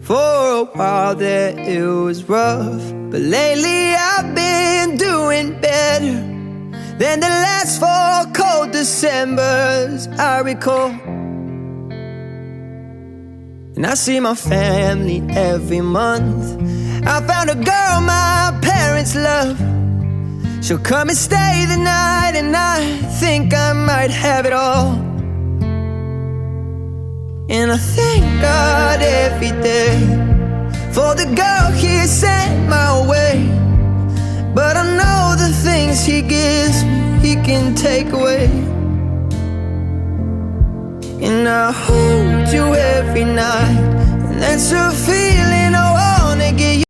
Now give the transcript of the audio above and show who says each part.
Speaker 1: For a while there it was rough, but lately I've been doing better than the last 4 cold Decembers I recall. And I see my family every month. I found a girl my parents love. She'll come and stay the night, and I think I might have it all. And I thank God every day for the girl He sent my way. But I know the things He gives me, He can take away. And I hold you every night, and that's a feeling I wanna get